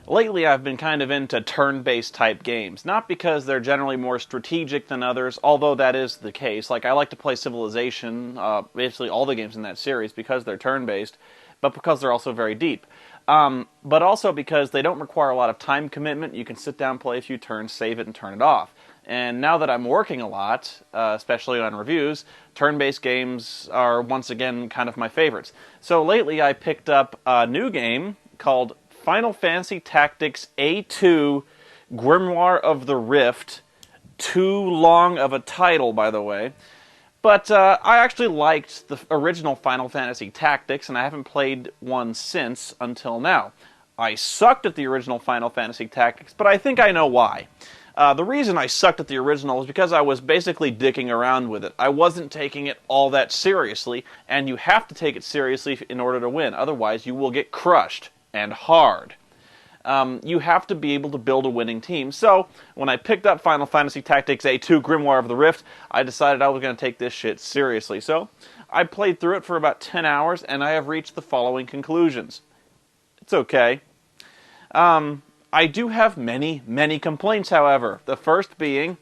Lately, I've been kind of into turn-based type games. Not because they're generally more strategic than others, although that is the case. Like, I like to play Civilization, basically all the games in that series, because they're turn-based, but because they're also very deep. But also because they don't require a lot of time commitment. You can sit down, play a few turns, save it, and turn it off. And now that I'm working a lot, especially on reviews, turn-based games are once again kind of my favorites. So lately I picked up a new game called Final Fantasy Tactics A2 Grimoire of the Rift. Too long of a title, by the way. But I actually liked the original Final Fantasy Tactics, and I haven't played one since until now. I sucked at the original Final Fantasy Tactics, but I think I know why. The reason I sucked at the original is because I was basically dicking around with it. I wasn't taking it all that seriously, and you have to take it seriously in order to win. Otherwise, you will get crushed, and hard. You have to be able to build a winning team. So, when I picked up Final Fantasy Tactics A2 Grimoire of the Rift, I decided I was going to take this shit seriously. So, I played through it for about 10 hours, and I have reached the following conclusions. It's okay. I do have many, many complaints, however. The first being,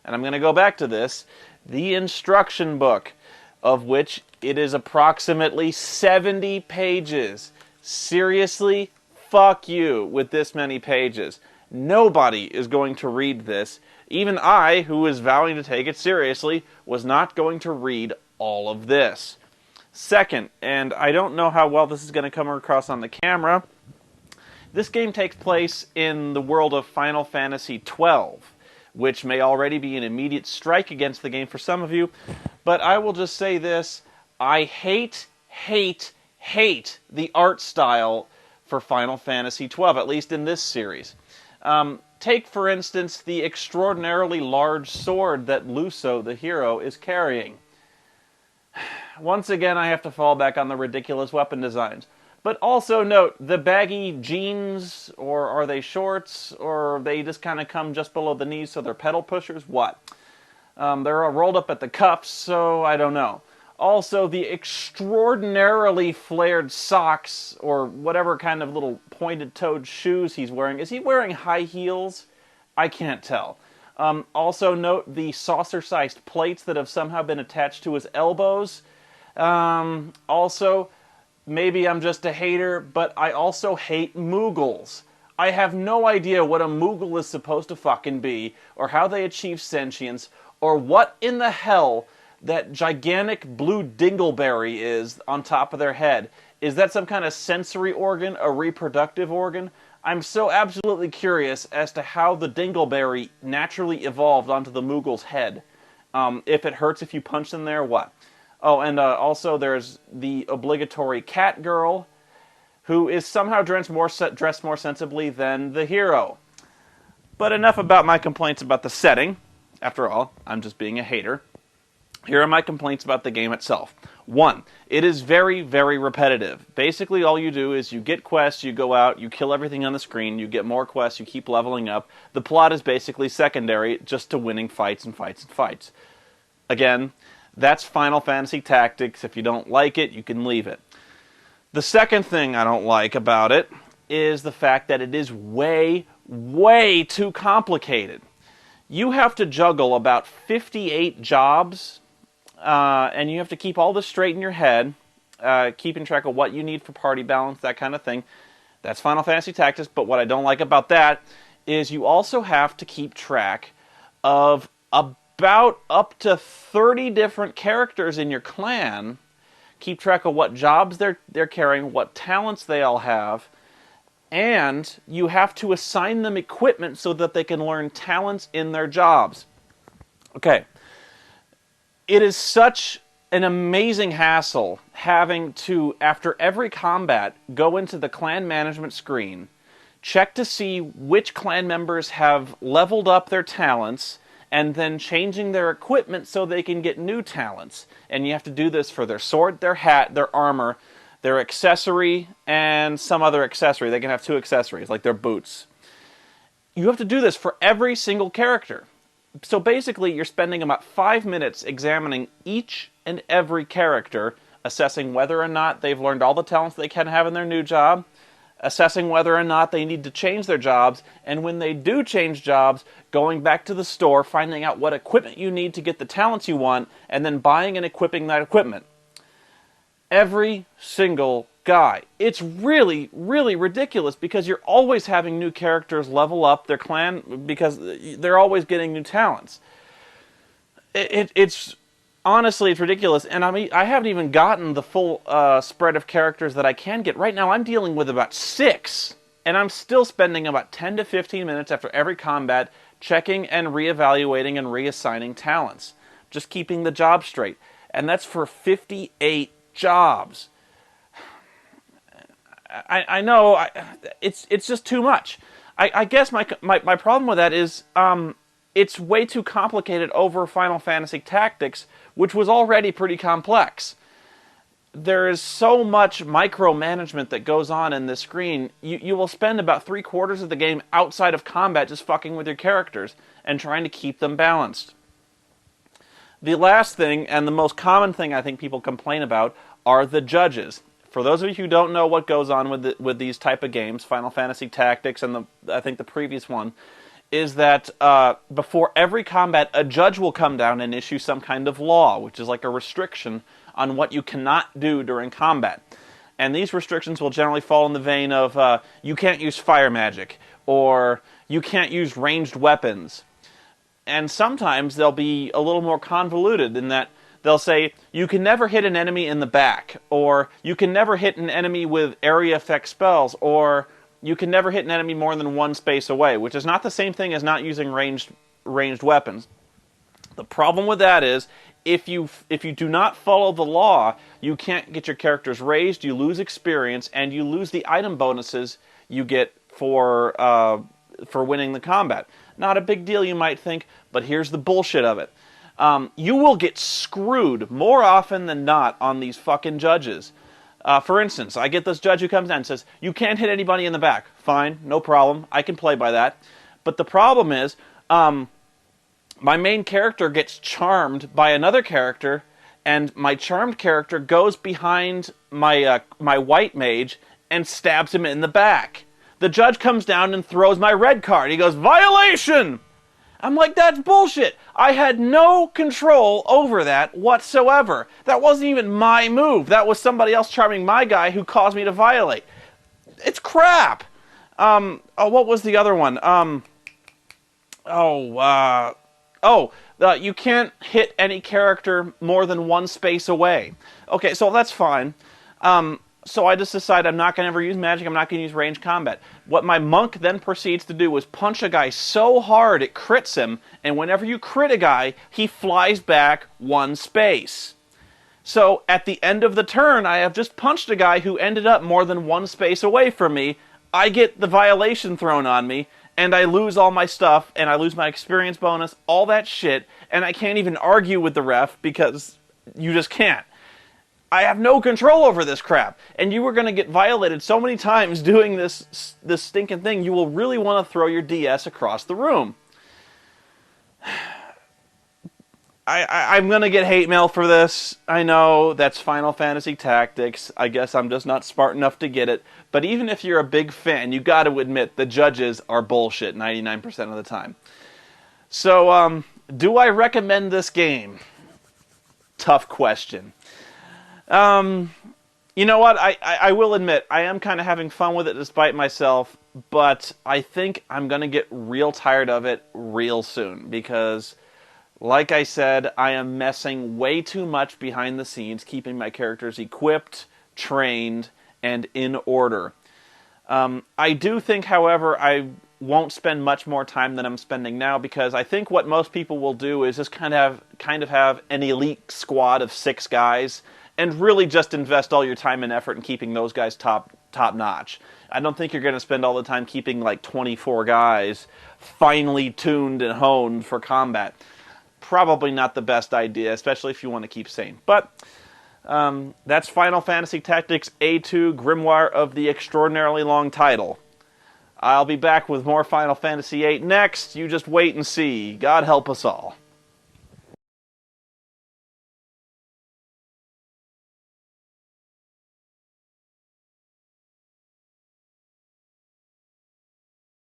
and I'm going to go back to this, the instruction book, of which it is approximately 70 pages. Seriously? Fuck you with this many pages. Nobody is going to read this. Even I, who is vowing to take it seriously, was not going to read all of this. Second, and I don't know how well this is going to come across on the camera, this game takes place in the world of Final Fantasy XII, which may already be an immediate strike against the game for some of you, but I will just say this, I hate the art style for Final Fantasy XII, at least in this series. Take, for instance, the extraordinarily large sword that Luso, the hero, is carrying. Once again, I have to fall back on the ridiculous weapon designs. But also note, the baggy jeans, or are they shorts, or they just kind of come just below the knees so they're pedal pushers? What? They're rolled up at the cuffs, so I don't know. Also, the extraordinarily flared socks, or whatever kind of little pointed-toed shoes he's wearing. Is he wearing high heels? I can't tell. Also note the saucer-sized plates that have somehow been attached to his elbows. Also, maybe I'm just a hater, but I also hate Moogles. I have no idea what a Moogle is supposed to fucking be, or how they achieve sentience, or what in the hell that gigantic blue dingleberry is on top of their head. Is that some kind of sensory organ, a reproductive organ? I'm so absolutely curious as to how the dingleberry naturally evolved onto the Moogle's head. If it hurts if you punch them there, what? Oh, and also there's the obligatory cat girl, who is somehow dressed more sensibly than the hero. But enough about my complaints about the setting. After all, I'm just being a hater. Here are my complaints about the game itself. 1. It is very, very repetitive. Basically, all you do is you get quests, you go out, you kill everything on the screen, you get more quests, you keep leveling up. The plot is basically secondary, just to winning fights and fights and fights. Again, that's Final Fantasy Tactics. If you don't like it, you can leave it. The second thing I don't like about it is the fact that it is way, way too complicated. You have to juggle about 58 jobs, and you have to keep all this straight in your head, keeping track of what you need for party balance, that kind of thing. That's Final Fantasy Tactics, but what I don't like about that is you also have to keep track of about up to 30 different characters in your clan, keep track of what jobs they're carrying, what talents they all have, and you have to assign them equipment so that they can learn talents in their jobs. Okay. It is such an amazing hassle having to, after every combat, go into the clan management screen, check to see which clan members have leveled up their talents, and then changing their equipment so they can get new talents. And you have to do this for their sword, their hat, their armor, their accessory, and some other accessory. They can have 2 accessories, like their boots. You have to do this for every single character. So basically, you're spending about 5 minutes examining each and every character, assessing whether or not they've learned all the talents they can have in their new job, assessing whether or not they need to change their jobs, and when they do change jobs, going back to the store, finding out what equipment you need to get the talents you want, and then buying and equipping that equipment. Every single guy. It's really, really ridiculous because you're always having new characters level up their clan because they're always getting new talents. It's honestly, it's ridiculous, and I haven't even gotten the full spread of characters that I can get. Right now, I'm dealing with about 6, and I'm still spending about 10 to 15 minutes after every combat checking and reevaluating and reassigning talents, just keeping the job straight. And that's for 58 jobs. I know, it's just too much. I guess my problem with that is it's way too complicated over Final Fantasy Tactics, which was already pretty complex. There is so much micromanagement that goes on in this screen. You will spend about 3/4 of the game outside of combat just fucking with your characters and trying to keep them balanced. The last thing, and the most common thing I think people complain about, are the judges. For those of you who don't know what goes on with these type of games, Final Fantasy Tactics and I think the previous one, is that before every combat, a judge will come down and issue some kind of law, which is like a restriction on what you cannot do during combat. And these restrictions will generally fall in the vein of you can't use fire magic, or you can't use ranged weapons. And sometimes they'll be a little more convoluted in that they'll say, you can never hit an enemy in the back, or you can never hit an enemy with area effect spells, or you can never hit an enemy more than one space away, which is not the same thing as not using ranged weapons. The problem with that is, if you do not follow the law, you can't get your characters raised, you lose experience, and you lose the item bonuses you get for winning the combat. Not a big deal, you might think, but here's the bullshit of it. You will get screwed more often than not on these fucking judges. For instance, I get this judge who comes down and says, you can't hit anybody in the back. Fine, no problem, I can play by that. But the problem is, my main character gets charmed by another character, and my charmed character goes behind my white mage and stabs him in the back. The judge comes down and throws my red card. He goes, violation! I'm like, that's bullshit. I had no control over that whatsoever. That wasn't even my move. That was somebody else charming my guy who caused me to violate. It's crap. What was the other one? You can't hit any character more than one space away. Okay, so that's fine. So I just decided I'm not going to ever use magic, I'm not going to use ranged combat. What my monk then proceeds to do is punch a guy so hard it crits him, and whenever you crit a guy, he flies back one space. So at the end of the turn, I have just punched a guy who ended up more than one space away from me. I get the violation thrown on me, and I lose all my stuff, and I lose my experience bonus, all that shit, and I can't even argue with the ref because you just can't. I have no control over this crap, and you are going to get violated so many times doing this stinking thing, you will really want to throw your DS across the room. I'm going to get hate mail for this. I know, that's Final Fantasy Tactics. I guess I'm just not smart enough to get it. But even if you're a big fan, you got to admit the judges are bullshit 99% of the time. So, do I recommend this game? Tough question. You know what, I will admit, I am kind of having fun with it despite myself, but I think I'm going to get real tired of it real soon, because, like I said, I am messing way too much behind the scenes, keeping my characters equipped, trained, and in order. I do think, however, I won't spend much more time than I'm spending now, because I think what most people will do is just kind of have an elite squad of 6 guys, and really just invest all your time and effort in keeping those guys top notch. I don't think you're going to spend all the time keeping like 24 guys finely tuned and honed for combat. Probably not the best idea, especially if you want to keep sane. But that's Final Fantasy Tactics A2 Grimoire of the Extraordinarily Long Title. I'll be back with more Final Fantasy VIII next. You just wait and see. God help us all.